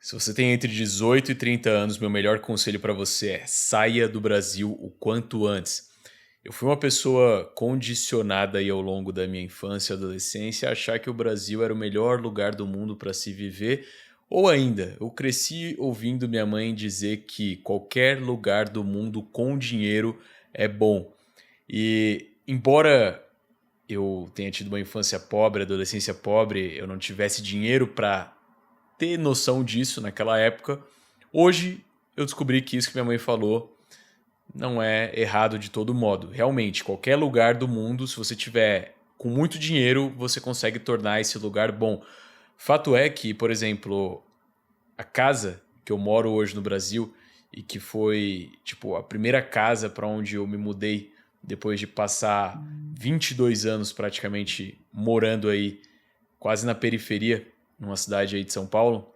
Se você tem entre 18 e 30 anos, meu melhor conselho para você é saia do Brasil o quanto antes. Eu fui uma pessoa condicionada aí ao longo da minha infância e adolescência a achar que o Brasil era o melhor lugar do mundo para se viver, ou ainda, eu cresci ouvindo minha mãe dizer que qualquer lugar do mundo com dinheiro é bom. E embora eu tenha tido uma infância pobre, adolescência pobre, eu não tivesse dinheiro para ter noção disso naquela época. Hoje eu descobri que isso que minha mãe falou não é errado de todo modo. Realmente, qualquer lugar do mundo, se você tiver com muito dinheiro, você consegue tornar esse lugar bom. Fato é que, por exemplo, a casa que eu moro hoje no Brasil e que foi, tipo, a primeira casa para onde eu me mudei depois de passar 22 anos praticamente morando aí quase na periferia, numa cidade aí de São Paulo.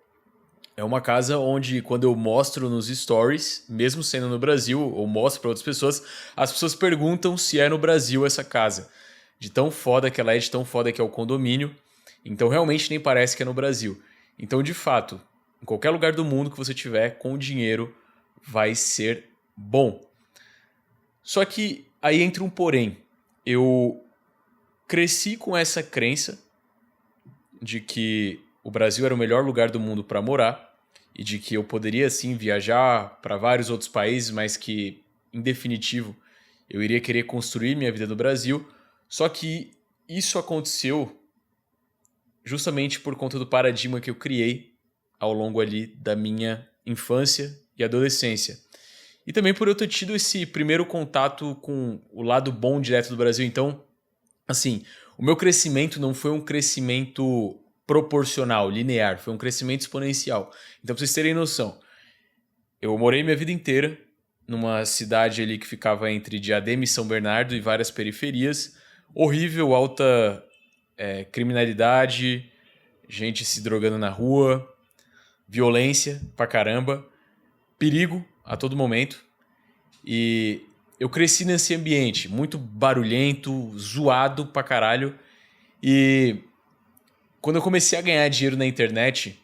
É uma casa onde, quando eu mostro nos stories, mesmo sendo no Brasil, ou mostro para outras pessoas, as pessoas perguntam se é no Brasil essa casa. De tão foda que ela é, de tão foda que é o condomínio. Então realmente nem parece que é no Brasil. Então, de fato, em qualquer lugar do mundo que você tiver, com dinheiro, vai ser bom. Só que aí entra um porém. Eu cresci com essa crença de que o Brasil era o melhor lugar do mundo para morar e de que eu poderia sim viajar para vários outros países, mas que, em definitivo, eu iria querer construir minha vida no Brasil. Só que isso aconteceu justamente por conta do paradigma que eu criei ao longo ali da minha infância e adolescência. E também por eu ter tido esse primeiro contato com o lado bom direto do Brasil. Então, assim, o meu crescimento não foi um crescimento proporcional, linear, foi um crescimento exponencial. Então, pra vocês terem noção, eu morei minha vida inteira numa cidade ali que ficava entre Diadema e São Bernardo e várias periferias. Horrível, alta criminalidade, gente se drogando na rua, violência pra caramba, perigo a todo momento. E eu cresci nesse ambiente muito barulhento, zoado pra caralho. E quando eu comecei a ganhar dinheiro na internet,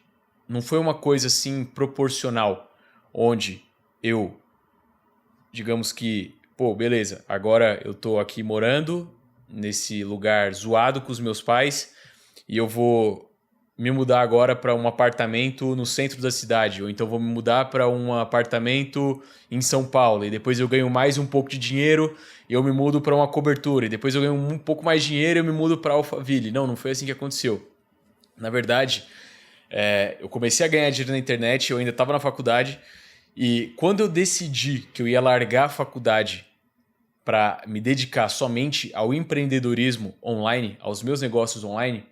não foi uma coisa assim proporcional, onde eu, digamos que, pô, beleza, agora eu tô aqui morando nesse lugar zoado com os meus pais e eu vou me mudar agora para um apartamento no centro da cidade, ou então vou me mudar para um apartamento em São Paulo, e depois eu ganho mais um pouco de dinheiro e eu me mudo para uma cobertura, e depois eu ganho um pouco mais de dinheiro e eu me mudo para Alphaville. Não, não foi assim que aconteceu. Na verdade, eu comecei a ganhar dinheiro na internet, eu ainda estava na faculdade, e quando eu decidi que eu ia largar a faculdade para me dedicar somente ao empreendedorismo online, aos meus negócios online,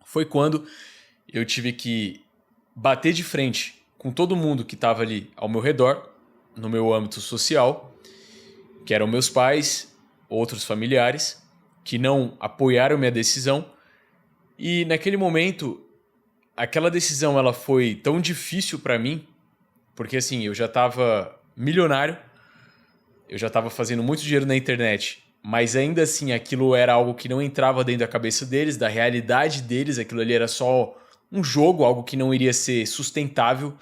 foi quando eu tive que bater de frente com todo mundo que estava ali ao meu redor, no meu âmbito social, que eram meus pais, outros familiares, que não apoiaram minha decisão. E naquele momento, aquela decisão ela foi tão difícil para mim, porque assim, eu já estava milionário, eu já estava fazendo muito dinheiro na internet, mas ainda assim aquilo era algo que não entrava dentro da cabeça deles, da realidade deles, aquilo ali era só um jogo, algo que não iria ser sustentável.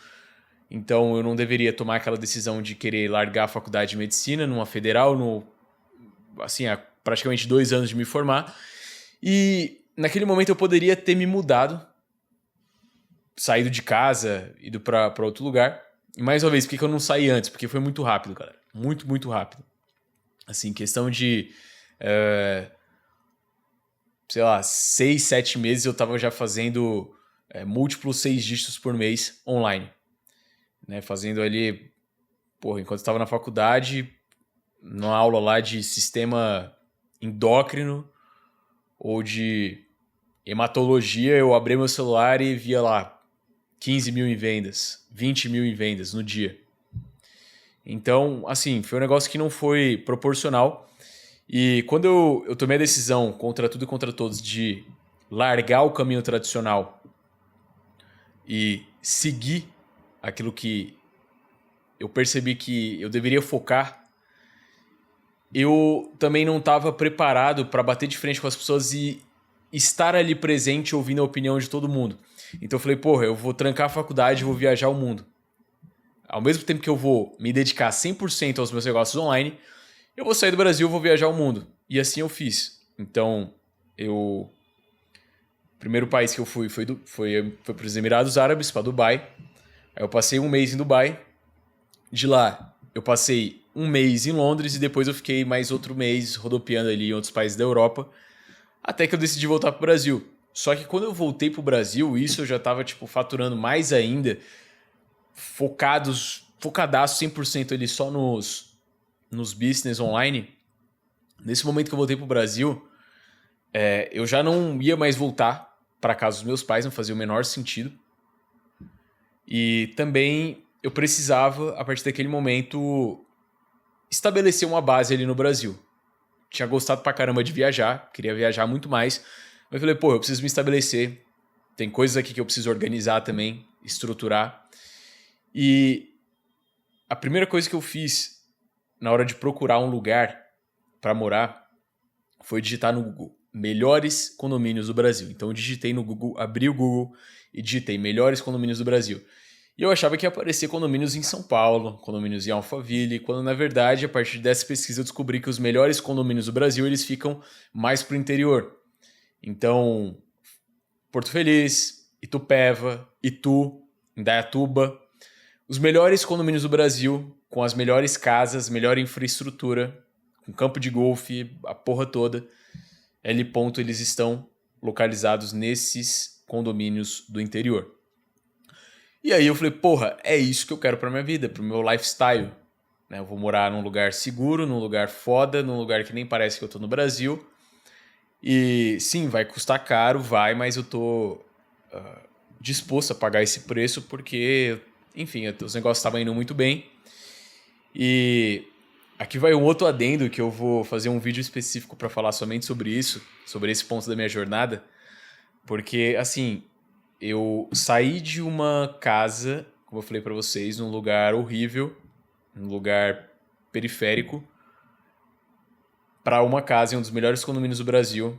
Então eu não deveria tomar aquela decisão de querer largar a faculdade de medicina numa federal, assim, há praticamente 2 anos de me formar. E naquele momento eu poderia ter me mudado, saído de casa, ido para outro lugar. E mais uma vez, por que eu não saí antes? Porque foi muito rápido, galera. Muito, muito rápido. Assim, questão de, sei lá, 6, 7 meses eu tava já fazendo múltiplos 6 dígitos por mês online. Né? Fazendo ali, porra, enquanto eu estava na faculdade, numa aula lá de sistema endócrino ou de hematologia, eu abri meu celular e via lá 15 mil em vendas, 20 mil em vendas no dia. Então, assim, foi um negócio que não foi proporcional. E quando eu tomei a decisão, contra tudo e contra todos, de largar o caminho tradicional e seguir aquilo que eu percebi que eu deveria focar, eu também não estava preparado para bater de frente com as pessoas e estar ali presente ouvindo a opinião de todo mundo. Então eu falei, porra, eu vou trancar a faculdade e vou viajar o mundo. Ao mesmo tempo que eu vou me dedicar 100% aos meus negócios online, eu vou sair do Brasil e vou viajar o mundo. E assim eu fiz. Então, o primeiro país que eu fui foi para os Emirados Árabes, para Dubai. Aí eu passei um mês em Dubai. De lá, eu passei um mês em Londres e depois eu fiquei mais outro mês rodopiando ali em outros países da Europa, até que eu decidi voltar pro Brasil. Só que quando eu voltei pro Brasil, isso eu já tava, tipo, faturando mais ainda, focadaço 100% ali só nos business online. Nesse momento que eu voltei pro Brasil, eu já não ia mais voltar para casa dos meus pais, não fazia o menor sentido. E também eu precisava, a partir daquele momento, estabelecer uma base ali no Brasil. Tinha gostado pra caramba de viajar, queria viajar muito mais. Mas eu falei, pô, eu preciso me estabelecer. Tem coisas aqui que eu preciso organizar também, estruturar. E a primeira coisa que eu fiz na hora de procurar um lugar para morar foi digitar no Google melhores condomínios do Brasil. Então eu digitei no Google, abri o Google e digitei melhores condomínios do Brasil. E eu achava que ia aparecer condomínios em São Paulo, condomínios em Alphaville, quando na verdade, a partir dessa pesquisa, eu descobri que os melhores condomínios do Brasil eles ficam mais pro interior. Então, Porto Feliz, Itupeva, Itu, Indaiatuba, os melhores condomínios do Brasil, com as melhores casas, melhor infraestrutura, com campo de golfe, a porra toda. L ponto, eles estão localizados nesses condomínios do interior. E aí eu falei, porra, é isso que eu quero pra minha vida, pro meu lifestyle. Né? Eu vou morar num lugar seguro, num lugar foda, num lugar que nem parece que eu tô no Brasil. E sim, vai custar caro, vai, mas eu tô disposto a pagar esse preço porque, enfim, os negócios estavam indo muito bem. E aqui vai um outro adendo que eu vou fazer um vídeo específico para falar somente sobre isso, sobre esse ponto da minha jornada. Porque, assim, eu saí de uma casa, como eu falei para vocês, num lugar horrível, num lugar periférico, para uma casa em um dos melhores condomínios do Brasil,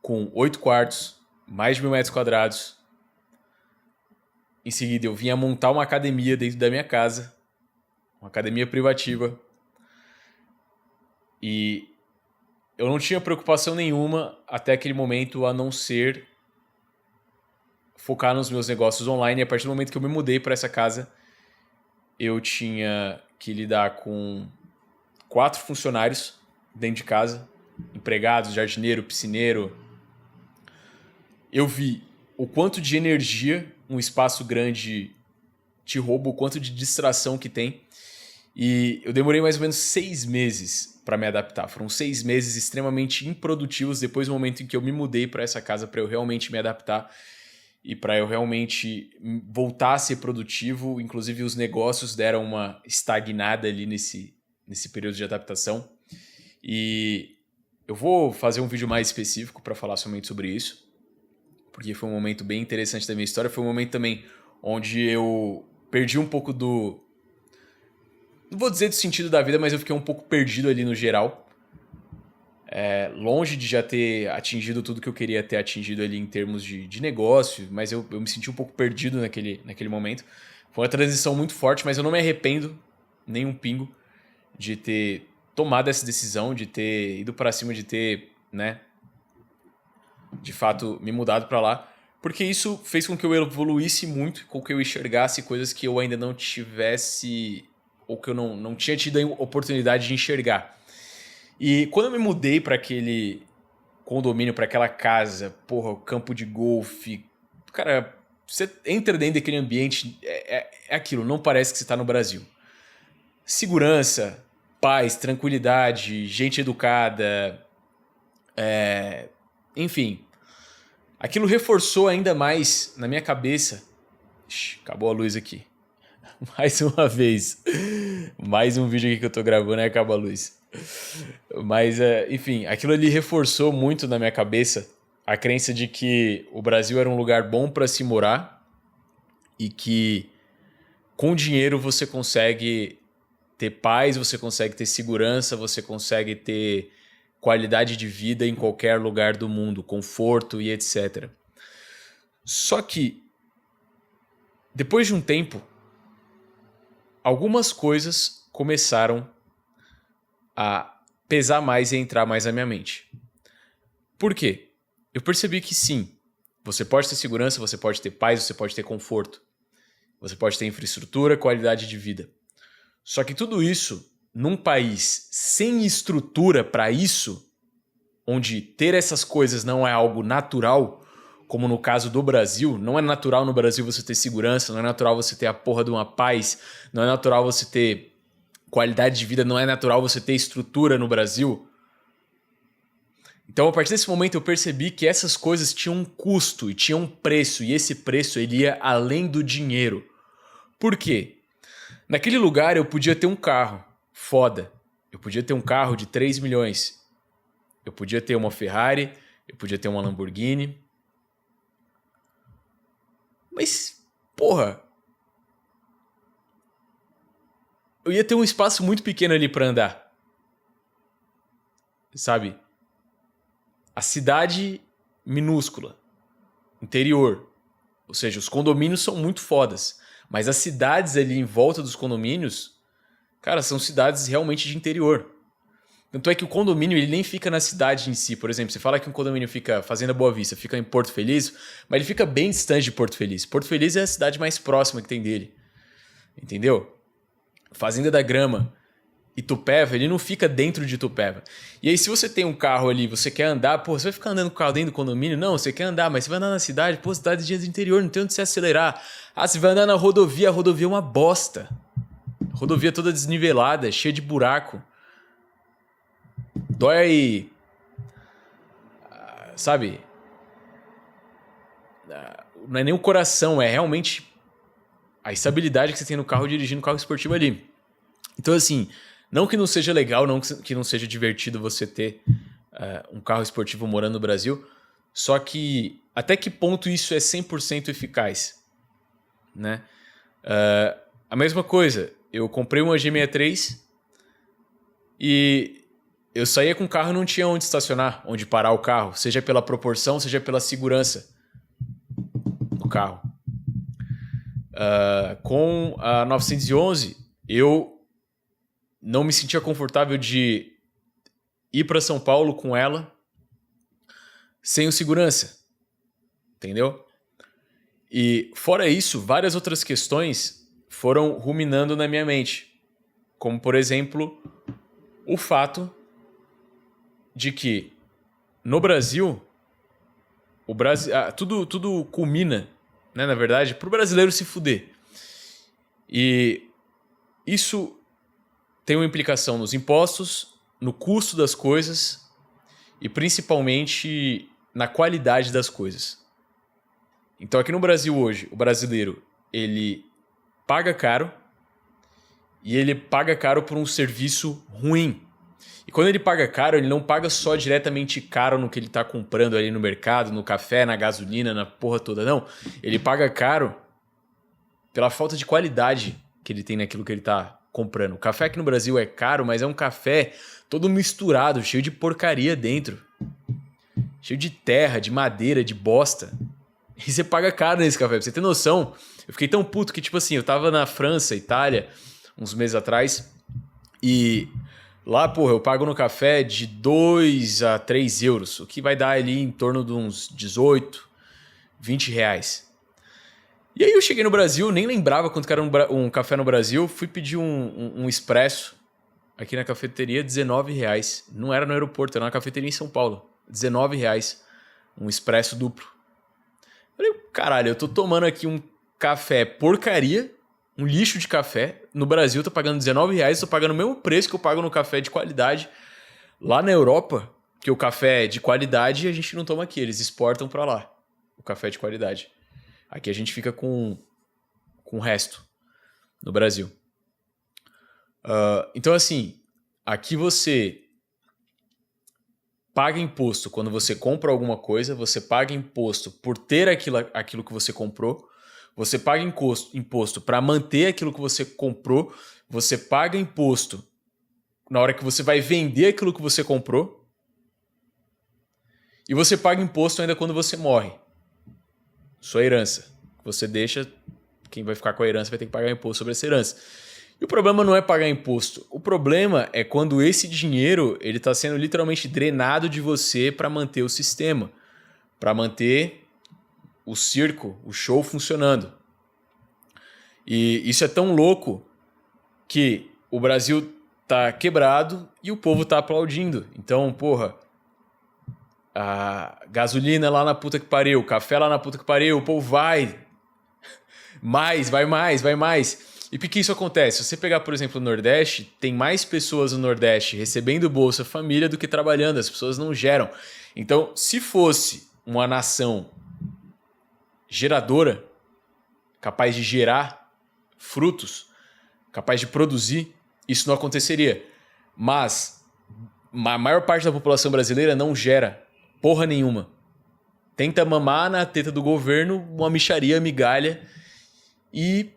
com 8 quartos, mais de 1.000 metros quadrados. Em seguida, eu vinha montar uma academia dentro da minha casa, uma academia privativa. E eu não tinha preocupação nenhuma até aquele momento a não ser focar nos meus negócios online. E a partir do momento que eu me mudei para essa casa, eu tinha que lidar com 4 funcionários dentro de casa, empregados, jardineiro, piscineiro. Eu vi o quanto de energia um espaço grande te rouba, o quanto de distração que tem. E eu demorei mais ou menos 6 meses para me adaptar. Foram 6 meses extremamente improdutivos depois do momento em que eu me mudei para essa casa, para eu realmente me adaptar e para eu realmente voltar a ser produtivo. Inclusive os negócios deram uma estagnada ali nesse período de adaptação. E eu vou fazer um vídeo mais específico para falar somente sobre isso, porque foi um momento bem interessante da minha história. Foi um momento também onde eu perdi um pouco do... Não vou dizer do sentido da vida, mas eu fiquei um pouco perdido ali no geral. Longe de já ter atingido tudo que eu queria ter atingido ali em termos de negócio, mas eu me senti um pouco perdido naquele momento. Foi uma transição muito forte, mas eu não me arrependo nem um pingo de ter tomado essa decisão, de ter ido para cima, de ter, né, de fato me mudado para lá, porque isso fez com que eu evoluísse muito, com que eu enxergasse coisas que eu ainda não tivesse, ou que eu não tinha tido a oportunidade de enxergar. E quando eu me mudei para aquele condomínio, para aquela casa, porra, o campo de golfe, cara, você entra dentro daquele ambiente, é aquilo, não parece que você está no Brasil. Segurança, paz, tranquilidade, gente educada, enfim. Aquilo reforçou ainda mais na minha cabeça. Ixi, acabou a luz aqui. Mais uma vez. Mais um vídeo aqui que eu tô gravando e acaba a luz. Mas, enfim, aquilo ali reforçou muito na minha cabeça a crença de que o Brasil era um lugar bom para se morar e que com dinheiro você consegue ter paz, você consegue ter segurança, você consegue ter qualidade de vida em qualquer lugar do mundo, conforto e etc. Só que, depois de um tempo, algumas coisas começaram a pesar mais e entrar mais na minha mente. Por quê? Eu percebi que sim, você pode ter segurança, você pode ter paz, você pode ter conforto. Você pode ter infraestrutura, qualidade de vida. Só que tudo isso, num país sem estrutura para isso, onde ter essas coisas não é algo natural, como no caso do Brasil, não é natural no Brasil você ter segurança, não é natural você ter a porra de uma paz, não é natural você ter qualidade de vida, não é natural você ter estrutura no Brasil. Então, a partir desse momento, eu percebi que essas coisas tinham um custo e tinham um preço, e esse preço ele ia além do dinheiro. Por quê? Naquele lugar eu podia ter um carro foda, eu podia ter um carro de 3 milhões, eu podia ter uma Ferrari, eu podia ter uma Lamborghini. Mas, porra, eu ia ter um espaço muito pequeno ali pra andar. Sabe? A cidade minúscula, interior. Ou seja, os condomínios são muito fodas. Mas as cidades ali em volta dos condomínios, cara, são cidades realmente de interior. Tanto é que o condomínio ele nem fica na cidade em si. Por exemplo, você fala que um condomínio fica, Fazenda Boa Vista, fica em Porto Feliz, mas ele fica bem distante de Porto Feliz. Porto Feliz é a cidade mais próxima que tem dele. Entendeu? Fazenda da Grama, Itupeva, ele não fica dentro de Itupeva. E aí, se você tem um carro ali, você quer andar, pô, você vai ficar andando com o carro dentro do condomínio? Não, você quer andar, mas você vai andar na cidade, pô, cidade de interior, não tem onde você acelerar. Ah, você vai andar na rodovia, a rodovia é uma bosta. A rodovia toda desnivelada, cheia de buraco. Dói, sabe? Não é nem o coração, é realmente a estabilidade que você tem no carro dirigindo um carro esportivo ali. Então, assim, não que não seja legal, não que não seja divertido você ter um carro esportivo morando no Brasil, só que até que ponto isso é 100% eficaz, né? A mesma coisa, eu comprei uma G63 e eu saía com o carro e não tinha onde estacionar, onde parar o carro, seja pela proporção, seja pela segurança do carro. Com a 911, eu não me sentia confortável de ir para São Paulo com ela sem o segurança, entendeu? E fora isso, várias outras questões foram ruminando na minha mente, como por exemplo, o fato de que no Brasil, tudo culmina, né, na verdade, para o brasileiro se fuder. E isso tem uma implicação nos impostos, no custo das coisas e principalmente na qualidade das coisas. Então aqui no Brasil hoje, o brasileiro ele paga caro e ele paga caro por um serviço ruim. E quando ele paga caro, ele não paga só diretamente caro no que ele está comprando ali no mercado, no café, na gasolina, na porra toda, não. Ele paga caro pela falta de qualidade que ele tem naquilo que ele está comprando. O café aqui no Brasil é caro, mas é um café todo misturado, cheio de porcaria dentro. Cheio de terra, de madeira, de bosta. E você paga caro nesse café. Pra você ter noção, eu fiquei tão puto que, tipo assim, eu tava na França, Itália, uns meses atrás, e lá, porra, eu pago no café de 2 a 3 euros, o que vai dar ali em torno de uns 18, 20 reais. E aí eu cheguei no Brasil, nem lembrava quanto era um café no Brasil, fui pedir um expresso aqui na cafeteria, 19 reais. Não era no aeroporto, era na cafeteria em São Paulo. 19 reais, um expresso duplo. Eu falei, caralho, eu tô tomando aqui um café porcaria, um lixo de café. No Brasil eu tô pagando 19 reais, tô pagando o mesmo preço que eu pago no café de qualidade. Lá na Europa, que o café de qualidade a gente não toma aqui, eles exportam pra lá o café de qualidade. Aqui a gente fica com o resto no Brasil. Então, assim, aqui você paga imposto quando você compra alguma coisa, você paga imposto por ter aquilo que você comprou, você paga imposto para manter aquilo que você comprou, você paga imposto na hora que você vai vender aquilo que você comprou, E você paga imposto ainda quando você morre. Sua herança. Você deixa, quem vai ficar com a herança vai ter que pagar imposto sobre essa herança. E o problema não é pagar imposto. O problema é quando esse dinheiro ele está sendo literalmente drenado de você para manter o sistema. Para manter o circo, o show funcionando. E isso é tão louco que o Brasil tá quebrado e o povo tá aplaudindo. Então, porra, a gasolina lá na puta que pariu, café lá na puta que pariu, o povo vai vai mais. E por que isso acontece? Se você pegar, por exemplo, o Nordeste, tem mais pessoas no Nordeste recebendo Bolsa Família do que trabalhando, as pessoas não geram. Então, se fosse uma nação geradora, capaz de gerar frutos, capaz de produzir, isso não aconteceria. Mas a maior parte da população brasileira não gera porra nenhuma. Tenta mamar na teta do governo uma mixaria, migalha, e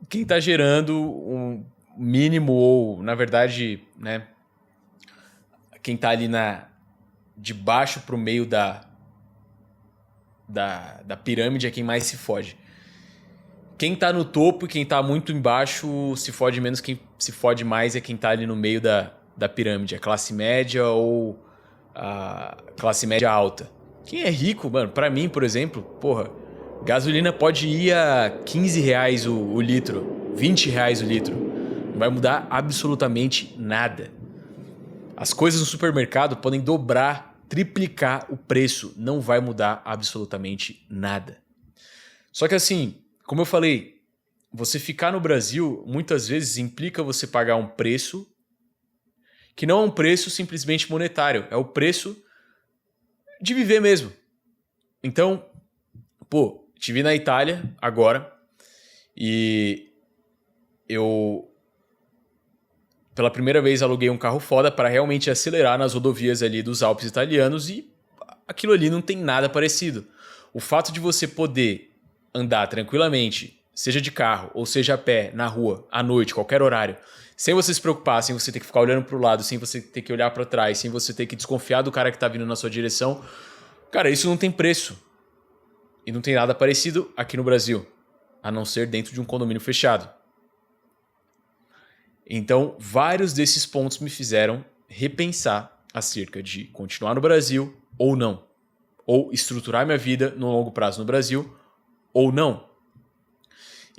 quem está gerando um mínimo ou, na verdade, né, quem está ali de baixo para o meio da pirâmide é quem mais se fode. Quem tá no topo e quem tá muito embaixo se fode menos, quem se fode mais é quem tá ali no meio da pirâmide, a classe média ou a classe média alta. Quem é rico, mano, pra mim, por exemplo, porra, gasolina pode ir a 15 reais o litro, 20 reais o litro. Não vai mudar absolutamente nada. As coisas no supermercado podem dobrar, triplicar o preço, não vai mudar absolutamente nada. Só que assim, como eu falei, você ficar no Brasil muitas vezes implica você pagar um preço que não é um preço simplesmente monetário, é o preço de viver mesmo. Então, pô, estive na Itália agora e eu, pela primeira vez, aluguei um carro foda para realmente acelerar nas rodovias ali dos Alpes italianos e aquilo ali não tem nada parecido. O fato de você poder andar tranquilamente, seja de carro ou seja a pé, na rua, à noite, qualquer horário, sem você se preocupar, sem você ter que ficar olhando para o lado, sem você ter que olhar para trás, sem você ter que desconfiar do cara que está vindo na sua direção, cara, isso não tem preço. E não tem nada parecido aqui no Brasil, a não ser dentro de um condomínio fechado. Então, vários desses pontos me fizeram repensar acerca de continuar no Brasil ou não. Ou estruturar minha vida no longo prazo no Brasil ou não.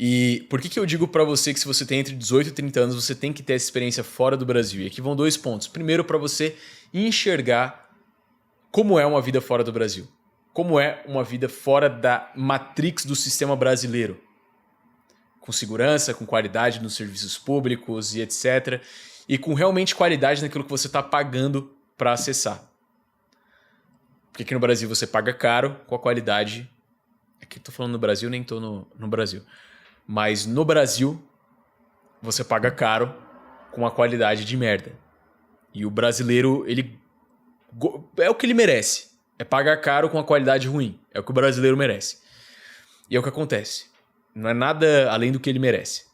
E por que eu digo para você que se você tem entre 18 e 30 anos, você tem que ter essa experiência fora do Brasil? E aqui vão 2 pontos. Primeiro, para você enxergar como é uma vida fora do Brasil. Como é uma vida fora da matrix do sistema brasileiro. Com segurança, com qualidade nos serviços públicos e etc. E com realmente qualidade naquilo que você está pagando para acessar. Porque aqui no Brasil você paga caro com a qualidade. Aqui eu tô falando no Brasil, nem tô no Brasil. Mas no Brasil você paga caro com a qualidade de merda. E o brasileiro, ele é o que ele merece. É pagar caro com a qualidade ruim. É o que o brasileiro merece. E é o que acontece. Não é nada além do que ele merece.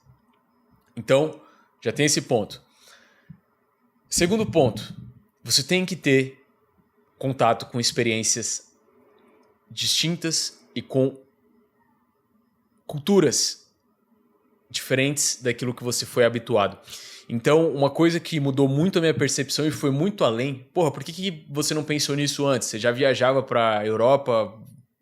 Então, já tem esse ponto. Segundo ponto, você tem que ter contato com experiências distintas e com culturas diferentes daquilo que você foi habituado. Então, uma coisa que mudou muito a minha percepção e foi muito além... Porra, por que você não pensou nisso antes? Você já viajava para Europa,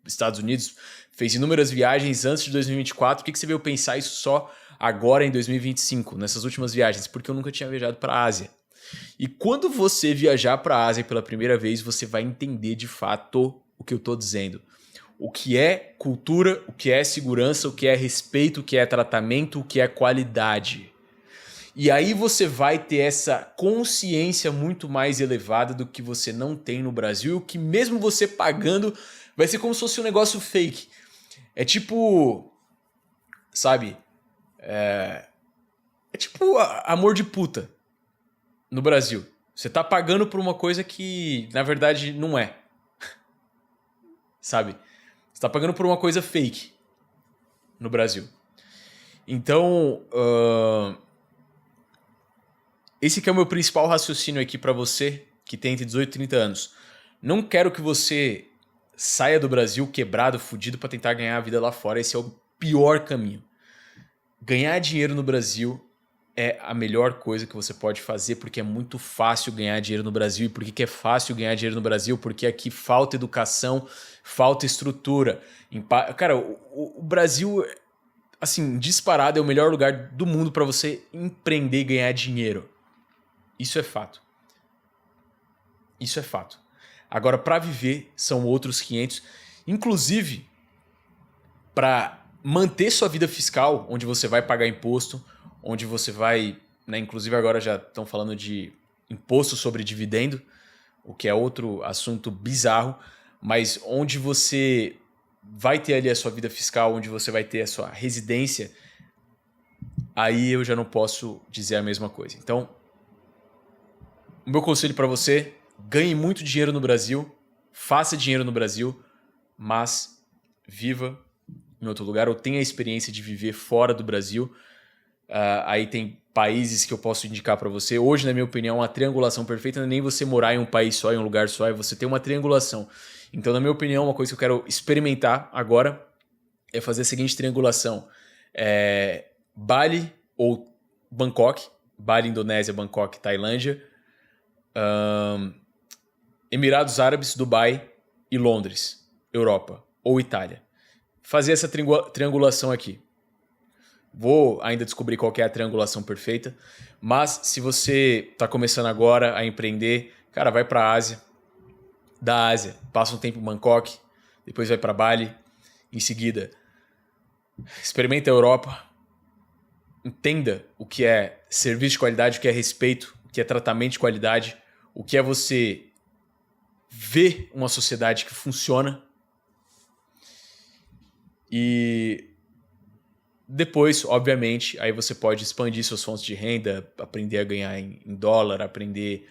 Estados Unidos, fez inúmeras viagens antes de 2024. Por que você veio pensar isso só agora em 2025, nessas últimas viagens? Porque eu nunca tinha viajado para a Ásia. E quando você viajar para a Ásia pela primeira vez, você vai entender de fato o que eu estou dizendo. O que é cultura, o que é segurança, o que é respeito, o que é tratamento, o que é qualidade. E aí você vai ter essa consciência muito mais elevada do que você não tem no Brasil, que mesmo você pagando, vai ser como se fosse um negócio fake. É tipo, sabe, é tipo amor de puta no Brasil. Você tá pagando por uma coisa que, na verdade, não é. Sabe? Você tá pagando por uma coisa fake no Brasil. Então, esse que é o meu principal raciocínio aqui para você que tem entre 18 e 30 anos. Não quero que você saia do Brasil quebrado, fudido para tentar ganhar a vida lá fora. Esse é o pior caminho. Ganhar dinheiro no Brasil é a melhor coisa que você pode fazer, porque é muito fácil ganhar dinheiro no Brasil. E por que é fácil ganhar dinheiro no Brasil? Porque aqui falta educação, falta estrutura. Cara, o Brasil, assim, disparado, é o melhor lugar do mundo para você empreender e ganhar dinheiro. Isso é fato. Isso é fato. Agora, para viver, são outros 500. Inclusive, para manter sua vida fiscal, onde você vai pagar imposto, onde você vai, né, inclusive agora já estão falando de imposto sobre dividendo, o que é outro assunto bizarro, mas onde você vai ter ali a sua vida fiscal, onde você vai ter a sua residência, aí eu já não posso dizer a mesma coisa. Então, o meu conselho para você: ganhe muito dinheiro no Brasil, faça dinheiro no Brasil, mas viva em outro lugar ou tenha a experiência de viver fora do Brasil. Aí tem países que eu posso indicar para você. Hoje, na minha opinião, a triangulação perfeita não é nem você morar em um país só, em um lugar só, é você ter uma triangulação. Então, na minha opinião, uma coisa que eu quero experimentar agora é fazer a seguinte triangulação. Bali ou Bangkok. Bali, Indonésia, Bangkok, Tailândia. Emirados Árabes, Dubai e Londres, Europa ou Itália. Fazer essa triangulação aqui. Vou ainda descobrir qual que é a triangulação perfeita, mas se você está começando agora a empreender, cara, vai para a Ásia. Da Ásia, passa um tempo em Bangkok, depois vai para Bali, em seguida experimenta a Europa, entenda o que é serviço de qualidade, o que é respeito, o que é tratamento de qualidade, o que é você ver uma sociedade que funciona. E depois, obviamente, aí você pode expandir suas fontes de renda, aprender a ganhar em dólar, aprender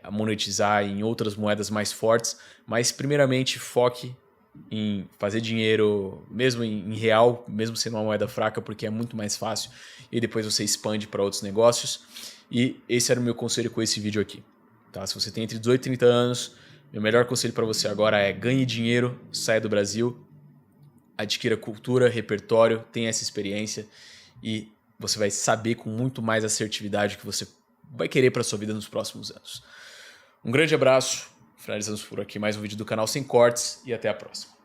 a monetizar em outras moedas mais fortes, mas primeiramente foque em fazer dinheiro mesmo em real, mesmo sendo uma moeda fraca, porque é muito mais fácil, e depois você expande para outros negócios. E esse era o meu conselho com esse vídeo aqui. Tá? Se você tem entre 18 e 30 anos, meu melhor conselho para você agora é: ganhe dinheiro, saia do Brasil, adquira cultura, repertório, tenha essa experiência e você vai saber com muito mais assertividade o que você vai querer para sua vida nos próximos anos. Um grande abraço, finalizamos por aqui mais um vídeo do canal Sem Cortes e até a próxima.